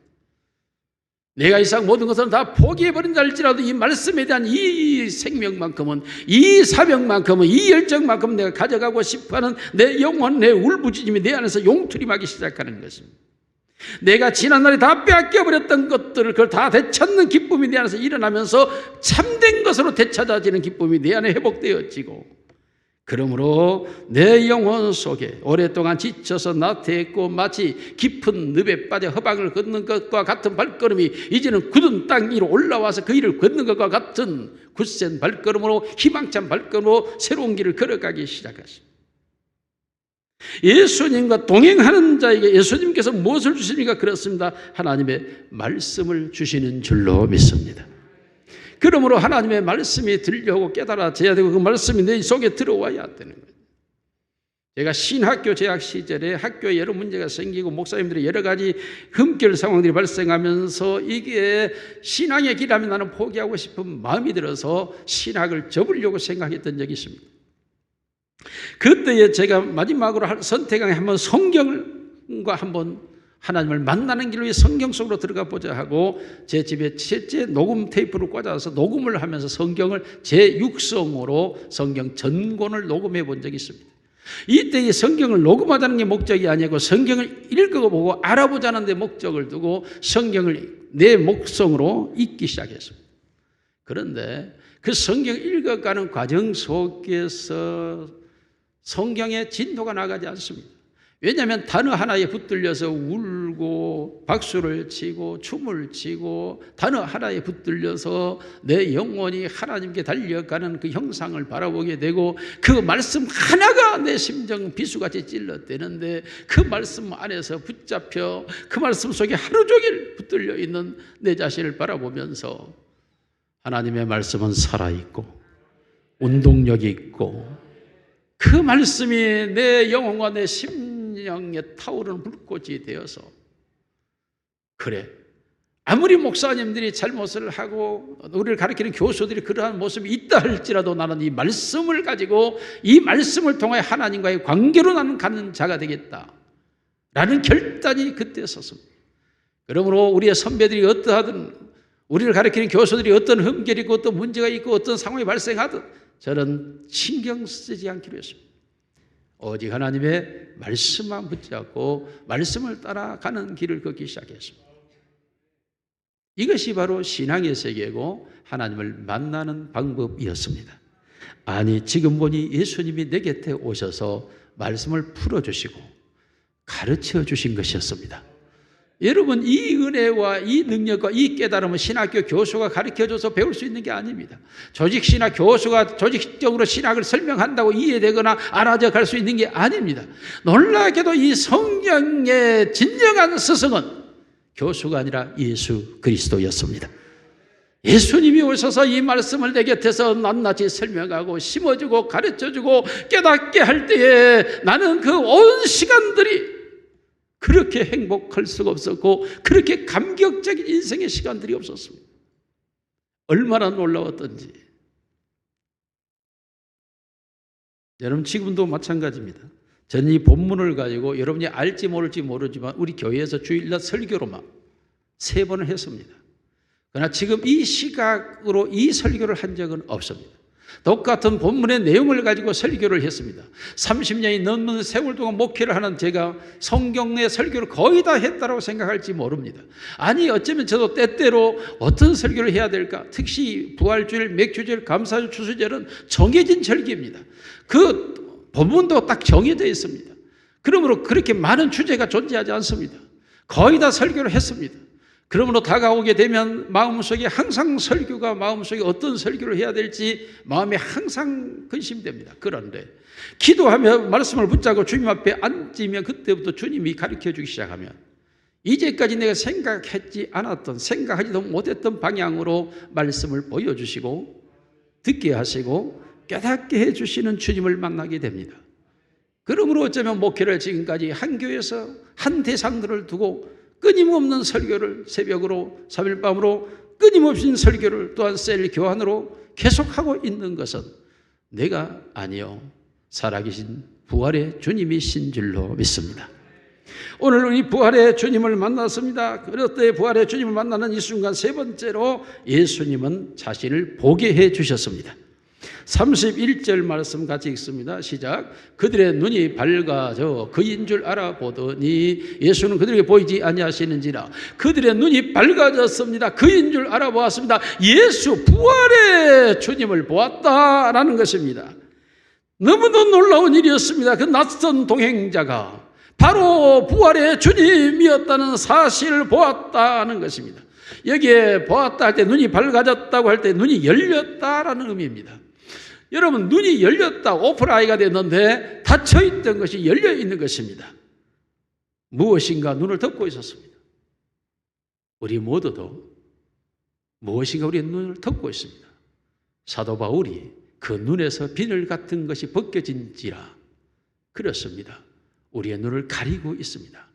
내가 이상 모든 것을 다 포기해버린다 할지라도 이 말씀에 대한 이 생명만큼은, 이 사명만큼은, 이 열정만큼은 내가 가져가고 싶어하는 내 영혼, 내 울부짖음이 내 안에서 용투림하기 시작하는 것입니다. 내가 지난날에 다 빼앗겨버렸던 것들을 그걸 다 되찾는 기쁨이 내 안에서 일어나면서 참된 것으로 되찾아지는 기쁨이 내 안에 회복되어지고, 그러므로 내 영혼 속에 오랫동안 지쳐서 나태했고 마치 깊은 늪에 빠져 허방을 걷는 것과 같은 발걸음이 이제는 굳은 땅 위로 올라와서 그 길을 걷는 것과 같은 굳센 발걸음으로, 희망찬 발걸음으로 새로운 길을 걸어가기 시작했습니다. 예수님과 동행하는 자에게 예수님께서 무엇을 주십니까? 그렇습니다. 하나님의 말씀을 주시는 줄로 믿습니다. 그러므로 하나님의 말씀이 들려오고 깨달아져야 되고 그 말씀이 내 속에 들어와야 되는 거예요. 제가 신학교 재학 시절에 학교에 여러 문제가 생기고 목사님들이 여러 가지 흠결 상황들이 발생하면서 이게 신앙의 길이라면 나는 포기하고 싶은 마음이 들어서 신학을 접으려고 생각했던 적이 있습니다. 그때에 제가 마지막으로 선택한 게 한번 성경과 한번 하나님을 만나는 길로 성경 속으로 들어가 보자 하고 제 집에 실제 녹음 테이프를 꽂아서 녹음을 하면서 성경을 제 육성으로 성경 전권을 녹음해 본 적이 있습니다. 이때 이 성경을 녹음하자는 게 목적이 아니고 성경을 읽어보고 알아보자는 데 목적을 두고 성경을 내 목성으로 읽기 시작했습니다. 그런데 그 성경을 읽어가는 과정 속에서 성경의 진도가 나가지 않습니다. 왜냐하면 단어 하나에 붙들려서 울고 박수를 치고 춤을 치고 단어 하나에 붙들려서 내 영혼이 하나님께 달려가는 그 형상을 바라보게 되고 그 말씀 하나가 내 심정 비수같이 찔러대는데 그 말씀 안에서 붙잡혀 그 말씀 속에 하루 종일 붙들려 있는 내 자신을 바라보면서 하나님의 말씀은 살아있고 운동력이 있고 그 말씀이 내 영혼과 내 심령에 타오르는 불꽃이 되어서 그래 아무리 목사님들이 잘못을 하고 우리를 가르치는 교수들이 그러한 모습이 있다 할지라도 나는 이 말씀을 가지고 이 말씀을 통해 하나님과의 관계로 나는 가는 자가 되겠다 라는 결단이 그때 섰습니다. 그러므로 우리의 선배들이 어떠하든 우리를 가르치는 교수들이 어떤 흠결이 있고 어떤 문제가 있고 어떤 상황이 발생하든 저는 신경 쓰지 않기로 했습니다. 오직 하나님의 말씀만 붙잡고 말씀을 따라가는 길을 걷기 시작했습니다. 이것이 바로 신앙의 세계고 하나님을 만나는 방법이었습니다. 아니 지금 보니 예수님이 내 곁에 오셔서 말씀을 풀어주시고 가르쳐 주신 것이었습니다. 여러분, 이 은혜와 이 능력과 이 깨달음은 신학교 교수가 가르쳐줘서 배울 수 있는 게 아닙니다. 조직신학 교수가 조직적으로 신학을 설명한다고 이해되거나 알아져 갈 수 있는 게 아닙니다. 놀라게도 이 성경의 진정한 스승은 교수가 아니라 예수 그리스도였습니다. 예수님이 오셔서 이 말씀을 내 곁에서 낱낱이 설명하고 심어주고 가르쳐주고 깨닫게 할 때에 나는 그 온 시간들이 그렇게 행복할 수가 없었고 그렇게 감격적인 인생의 시간들이 없었습니다. 얼마나 놀라웠던지. 여러분, 지금도 마찬가지입니다. 저는 이 본문을 가지고 여러분이 알지 모를지 모르지만 우리 교회에서 주일날 설교로만 3번을 했습니다. 그러나 지금 이 시각으로 이 설교를 한 적은 없습니다. 똑같은 본문의 내용을 가지고 설교를 했습니다. 30년이 넘는 세월 동안 목회를 하는 제가 성경의 설교를 거의 다 했다고 생각할지 모릅니다. 아니, 어쩌면 저도 때때로 어떤 설교를 해야 될까? 특히 부활주일, 맥주주일, 감사주, 추수절은 정해진 절기입니다. 그 본문도 딱 정해져 있습니다. 그러므로 그렇게 많은 주제가 존재하지 않습니다. 거의 다 설교를 했습니다. 그러므로 다가오게 되면 마음속에 항상 설교가 마음속에 어떤 설교를 해야 될지 마음에 항상 근심됩니다. 그런데 기도하며 말씀을 붙잡고 주님 앞에 앉으면 그때부터 주님이 가르쳐 주기 시작하면 이제까지 내가 생각하지 않았던, 생각하지도 못했던 방향으로 말씀을 보여주시고 듣게 하시고 깨닫게 해주시는 주님을 만나게 됩니다. 그러므로 어쩌면 목회를 지금까지 한 교회에서 한 대상들을 두고 끊임없는 설교를 새벽으로 3일 밤으로 끊임없이 설교를 또한 셀 교환으로 계속하고 있는 것은 내가 아니요 살아계신 부활의 주님이신 줄로 믿습니다. 오늘 우리 부활의 주님을 만났습니다. 그때 부활의 주님을 만나는 이 순간 3번째로 예수님은 자신을 보게 해 주셨습니다. 31절 말씀 같이 읽습니다. 시작. 그들의 눈이 밝아져 그인 줄 알아보더니 예수는 그들에게 보이지 아니하시는지라. 그들의 눈이 밝아졌습니다. 그인 줄 알아보았습니다. 예수 부활의 주님을 보았다라는 것입니다. 너무도 놀라운 일이었습니다. 그 낯선 동행자가 바로 부활의 주님이었다는 사실을 보았다는 것입니다. 여기에 보았다 할 때 눈이 밝아졌다고 할 때 눈이 열렸다라는 의미입니다. 여러분, 눈이 열렸다, 오픈아이가 됐는데 닫혀있던 것이 열려있는 것입니다. 무엇인가 눈을 덮고 있었습니다. 우리 모두도 무엇인가 우리의 눈을 덮고 있습니다. 사도 바울이 그 눈에서 비늘 같은 것이 벗겨진지라 그렇습니다. 우리의 눈을 가리고 있습니다.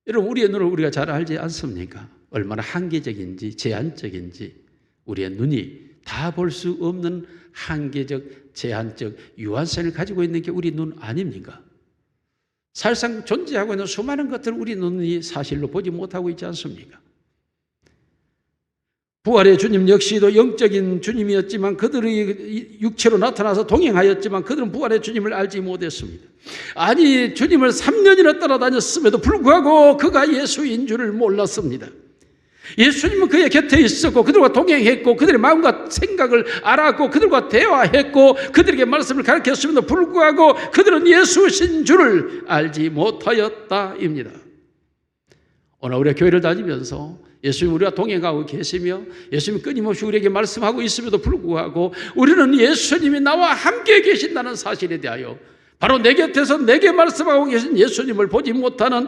여러분, 우리의 눈을 우리가 잘 알지 않습니까? 얼마나 한계적인지 제한적인지 우리의 눈이 다 볼 수 없는 한계적, 제한적 유한성을 가지고 있는 게 우리 눈 아닙니까? 사실상 존재하고 있는 수많은 것들을 우리 눈이 사실로 보지 못하고 있지 않습니까? 부활의 주님 역시도 영적인 주님이었지만 그들이 육체로 나타나서 동행하였지만 그들은 부활의 주님을 알지 못했습니다. 아니, 주님을 3년이나 따라다녔음에도 불구하고 그가 예수인 줄을 몰랐습니다. 예수님은 그의 곁에 있었고 그들과 동행했고 그들의 마음과 생각을 알았고 그들과 대화했고 그들에게 말씀을 가르쳤음에도 불구하고 그들은 예수신 줄을 알지 못하였다입니다. 오늘 우리가 교회를 다니면서 예수님 우리와 동행하고 계시며 예수님 끊임없이 우리에게 말씀하고 있음에도 불구하고 우리는 예수님이 나와 함께 계신다는 사실에 대하여 바로 내 곁에서 내게 말씀하고 계신 예수님을 보지 못하는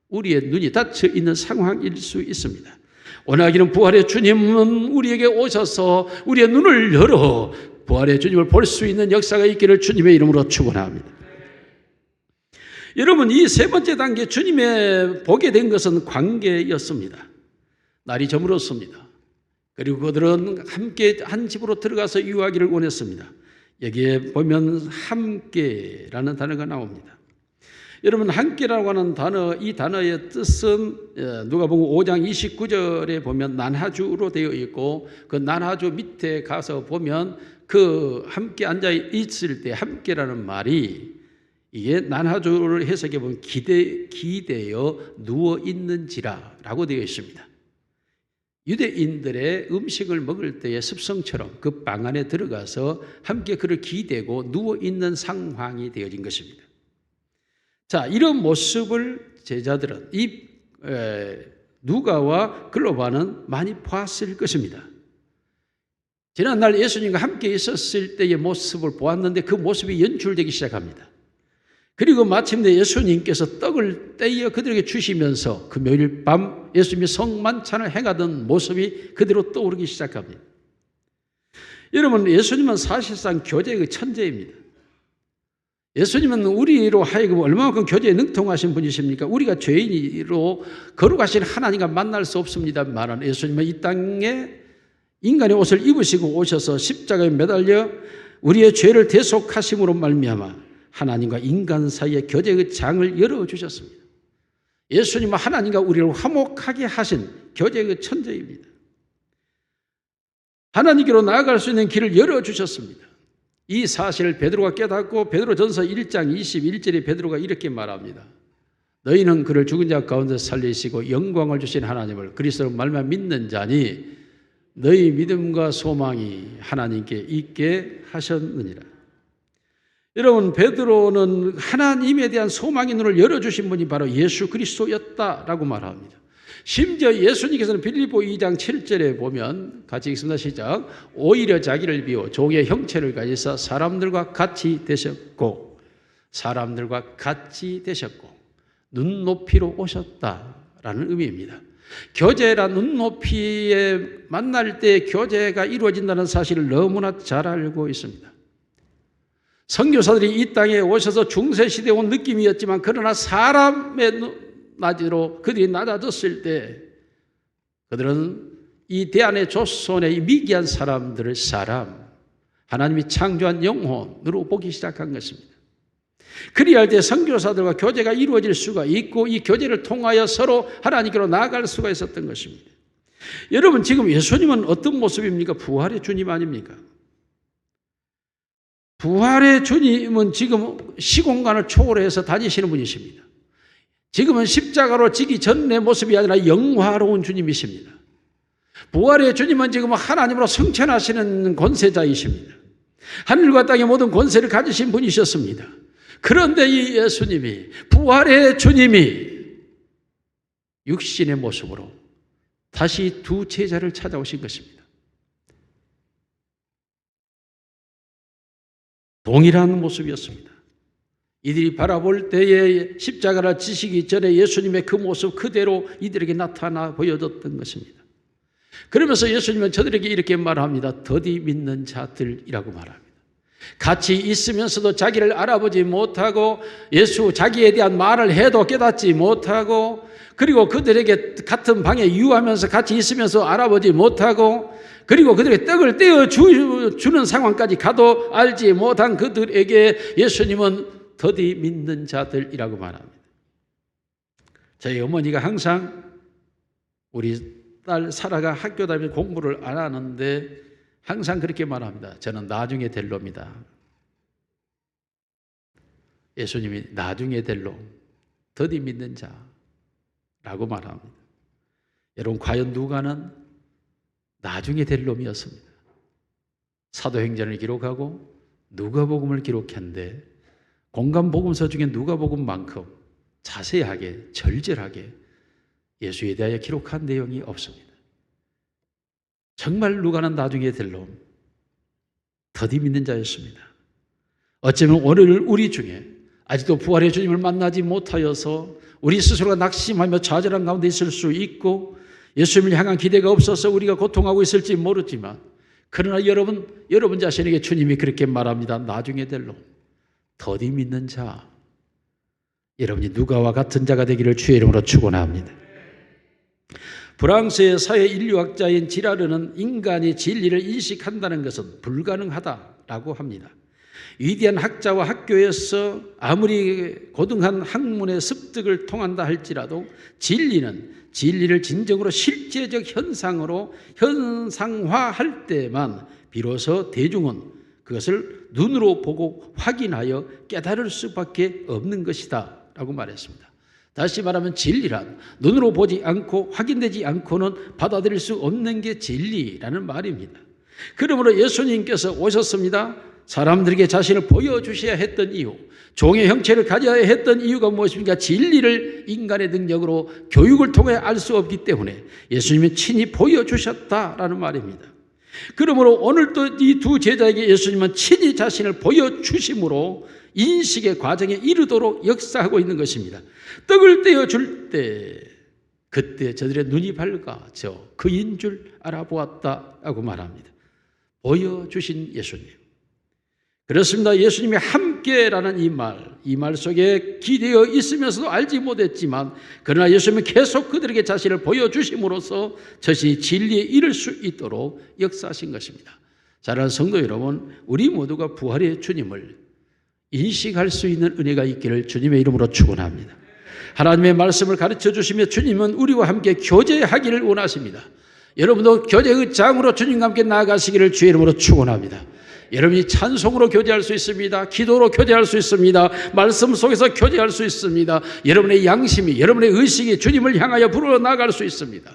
우리의 눈이 닫혀 있는 상황일 수 있습니다. 원하기는 부활의 주님은 우리에게 오셔서 우리의 눈을 열어 부활의 주님을 볼 수 있는 역사가 있기를 주님의 이름으로 축원합니다. 여러분, 이 3번째 단계 주님의 보게 된 것은 관계였습니다. 날이 저물었습니다. 그리고 그들은 함께 한 집으로 들어가서 유하기를 원했습니다. 여기에 보면 함께라는 단어가 나옵니다. 여러분, 함께라고 하는 단어, 이 단어의 뜻은 누가복음 5장 29절에 보면 난하주로 되어 있고 그 난하주 밑에 가서 보면 그 함께 앉아 있을 때 함께라는 말이 이게 난하주를 해석해 보면 기대어 누워 있는지라라고 되어 있습니다. 유대인들의 음식을 먹을 때의 습성처럼 그 방 안에 들어가서 함께 그를 기대고 누워 있는 상황이 되어진 것입니다. 자, 이런 모습을 제자들은 이 누가와 글로바는 많이 봤을 것입니다. 지난날 예수님과 함께 있었을 때의 모습을 보았는데 그 모습이 연출되기 시작합니다. 그리고 마침내 예수님께서 떡을 떼어 그들에게 주시면서 금요일 밤 예수님이 성만찬을 행하던 모습이 그대로 떠오르기 시작합니다. 여러분, 예수님은 사실상 교제의 천재입니다. 예수님은 우리로 하여금 얼마만큼 교제에 능통하신 분이십니까? 우리가 죄인으로 거룩하신 하나님과 만날 수 없습니다만 예수님은 이 땅에 인간의 옷을 입으시고 오셔서 십자가에 매달려 우리의 죄를 대속하심으로 말미암아 하나님과 인간 사이의 교제의 장을 열어주셨습니다. 예수님은 하나님과 우리를 화목하게 하신 교제의 천재입니다. 하나님께로 나아갈 수 있는 길을 열어주셨습니다. 이 사실을 베드로가 깨닫고 베드로전서 1장 21절에 베드로가 이렇게 말합니다. 너희는 그를 죽은 자 가운데 살리시고 영광을 주신 하나님을 그리스도로 말미암아 믿는 자니 너희 믿음과 소망이 하나님께 있게 하셨느니라. 여러분, 베드로는 하나님에 대한 소망의 눈을 열어주신 분이 바로 예수 그리스도였다라고 말합니다. 심지어 예수님께서는 빌립보 2장 7절에 보면 같이 읽습니다. 시작. 오히려 자기를 비워 종의 형체를 가지사 사람들과 같이 되셨고 눈높이로 오셨다라는 의미입니다. 교제라 눈높이에 만날 때 교제가 이루어진다는 사실을 너무나 잘 알고 있습니다. 선교사들이 이 땅에 오셔서 중세시대에 온 느낌이었지만 그러나 사람의 낮이로 그들이 낮아졌을 때 그들은 이 대안의 조선의 미개한 사람들을 하나님이 창조한 영혼으로 보기 시작한 것입니다. 그리할 때 선교사들과 교제가 이루어질 수가 있고 이 교제를 통하여 서로 하나님께로 나아갈 수가 있었던 것입니다. 여러분, 지금 예수님은 어떤 모습입니까? 부활의 주님 아닙니까? 부활의 주님은 지금 시공간을 초월해서 다니시는 분이십니다. 지금은 십자가로 지기 전의 모습이 아니라 영화로운 주님이십니다. 부활의 주님은 지금 하나님으로 승천하시는 권세자이십니다. 하늘과 땅의 모든 권세를 가지신 분이셨습니다. 그런데 이 예수님이, 부활의 주님이 육신의 모습으로 다시 두 제자를 찾아오신 것입니다. 동일한 모습이었습니다. 이들이 바라볼 때에 십자가를 지시기 전에 예수님의 그 모습 그대로 이들에게 나타나 보여졌던 것입니다. 그러면서 예수님은 저들에게 이렇게 말합니다. 더디 믿는 자들이라고 말합니다. 같이 있으면서도 자기를 알아보지 못하고 자기에 대한 말을 해도 깨닫지 못하고 그리고 그들에게 같은 방에 유하면서 같이 있으면서 알아보지 못하고 그리고 그들에게 떡을 떼어주는 상황까지 가도 알지 못한 그들에게 예수님은 더디 믿는 자들이라고 말합니다. 저희 어머니가 항상 우리 딸 사라가 학교 다니면서 공부를 안 하는데 항상 그렇게 말합니다. 저는 나중에 될 놈이다. 예수님이 나중에 될 놈, 더디 믿는 자라고 말합니다. 여러분, 과연 누가는 나중에 될 놈이었습니다. 사도행전을 기록하고 누가복음을 기록했는데 공간복음서 중에 누가복음만큼 자세하게 절절하게 예수에 대하여 기록한 내용이 없습니다. 정말 누가는 나중에 될 놈, 더디 믿는 자였습니다. 어쩌면 오늘 우리 중에 아직도 부활의 주님을 만나지 못하여서 우리 스스로가 낙심하며 좌절한 가운데 있을 수 있고 예수님을 향한 기대가 없어서 우리가 고통하고 있을지 모르지만 그러나 여러분 자신에게 주님이 그렇게 말합니다. 나중에 될 놈, 더디 믿는 자. 여러분이 누가와 같은 자가 되기를 주의 이름으로 축원합니다. 프랑스의 사회 인류학자인 지라르는 인간이 진리를 인식한다는 것은 불가능하다라고 합니다. 위대한 학자와 학교에서 아무리 고등한 학문의 습득을 통한다 할지라도 진리를 진정으로 실제적 현상으로 현상화할 때만 비로소 대중은 그것을 눈으로 보고 확인하여 깨달을 수밖에 없는 것이다 라고 말했습니다. 다시 말하면 진리란 눈으로 보지 않고 확인되지 않고는 받아들일 수 없는 게 진리라는 말입니다. 그러므로 예수님께서 오셨습니다. 사람들에게 자신을 보여주셔야 했던 이유, 종의 형체를 가져야 했던 이유가 무엇입니까? 진리를 인간의 능력으로 교육을 통해 알 수 없기 때문에 예수님이 친히 보여주셨다라는 말입니다. 그러므로 오늘 또 이 두 제자에게 예수님은 친히 자신을 보여주심으로 인식의 과정에 이르도록 역사하고 있는 것입니다. 떡을 떼어줄 때 그때 저들의 눈이 밝아져 그인 줄 알아보았다라고 말합니다. 보여주신 예수님. 그렇습니다. 예수님이 함께라는 이 말 속에 기대어 있으면서도 알지 못했지만 그러나 예수님은 계속 그들에게 자신을 보여주심으로써 자신이 진리에 이를 수 있도록 역사하신 것입니다. 사랑하는 성도 여러분, 우리 모두가 부활의 주님을 인식할 수 있는 은혜가 있기를 주님의 이름으로 축원합니다. 하나님의 말씀을 가르쳐 주시며 주님은 우리와 함께 교제하기를 원하십니다. 여러분도 교제의 장으로 주님과 함께 나아가시기를 주의 이름으로 축원합니다. 여러분이 찬송으로 교제할 수 있습니다. 기도로 교제할 수 있습니다. 말씀 속에서 교제할 수 있습니다. 여러분의 양심이, 여러분의 의식이 주님을 향하여 불어 나갈 수 있습니다.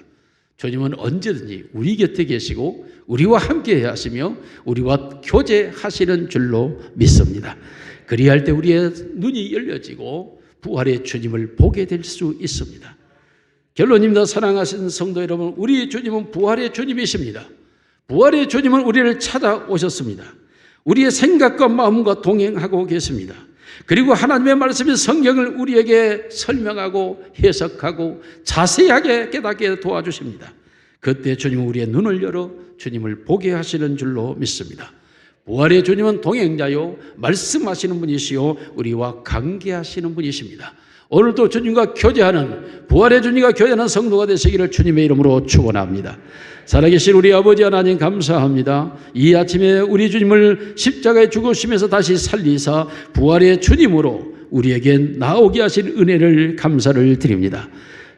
주님은 언제든지 우리 곁에 계시고 우리와 함께 하시며 우리와 교제하시는 줄로 믿습니다. 그리할 때 우리의 눈이 열려지고 부활의 주님을 보게 될 수 있습니다. 결론입니다. 사랑하시는 성도 여러분, 우리 주님은 부활의 주님이십니다. 부활의 주님은 우리를 찾아오셨습니다. 우리의 생각과 마음과 동행하고 계십니다. 그리고 하나님의 말씀인 성경을 우리에게 설명하고 해석하고 자세하게 깨닫게 도와주십니다. 그때 주님은 우리의 눈을 열어 주님을 보게 하시는 줄로 믿습니다. 부활의 주님은 동행자요 말씀하시는 분이시요 우리와 관계하시는 분이십니다. 오늘도 주님과 교제하는 부활의 주님과 교제하는 성도가 되시기를 주님의 이름으로 축원합니다. 살아계신 우리 아버지 하나님 감사합니다. 이 아침에 우리 주님을 십자가에 죽으시면서 다시 살리사 부활의 주님으로 우리에게 나오게 하신 은혜를 감사를 드립니다.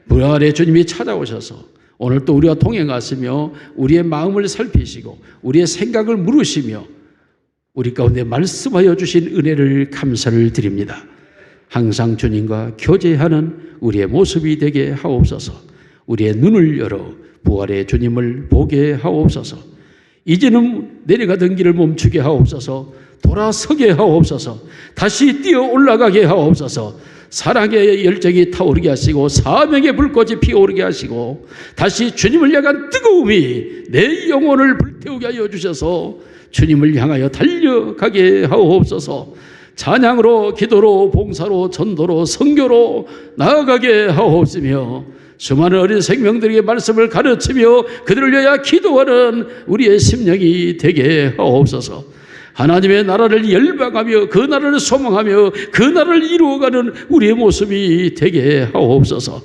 부활의 주님이 찾아오셔서 오늘 또 우리와 동행하시며 우리의 마음을 살피시고 우리의 생각을 물으시며 우리 가운데 말씀하여 주신 은혜를 감사를 드립니다. 항상 주님과 교제하는 우리의 모습이 되게 하옵소서. 우리의 눈을 열어 부활의 주님을 보게 하옵소서. 이제는 내려가던 길을 멈추게 하옵소서. 돌아서게 하옵소서. 다시 뛰어 올라가게 하옵소서. 사랑의 열정이 타오르게 하시고 사명의 불꽃이 피어오르게 하시고 다시 주님을 향한 뜨거움이 내 영혼을 불태우게 하여 주셔서 주님을 향하여 달려가게 하옵소서. 찬양으로 기도로 봉사로 전도로 선교로 나아가게 하옵시며 수많은 어린 생명들에게 말씀을 가르치며 그들을 위하여 기도하는 우리의 심령이 되게 하옵소서. 하나님의 나라를 열방하며 그 나라를 소망하며 그 나라를 이루어가는 우리의 모습이 되게 하옵소서.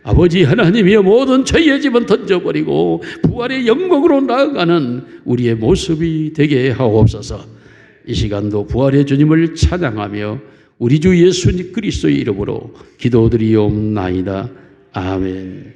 아버지 하나님이여 모든 죄의 짐은 던져버리고 부활의 영광으로 나아가는 우리의 모습이 되게 하옵소서. 이 시간도 부활의 주님을 찬양하며 우리 주 예수 그리스도의 이름으로 기도드리옵나이다. 아멘.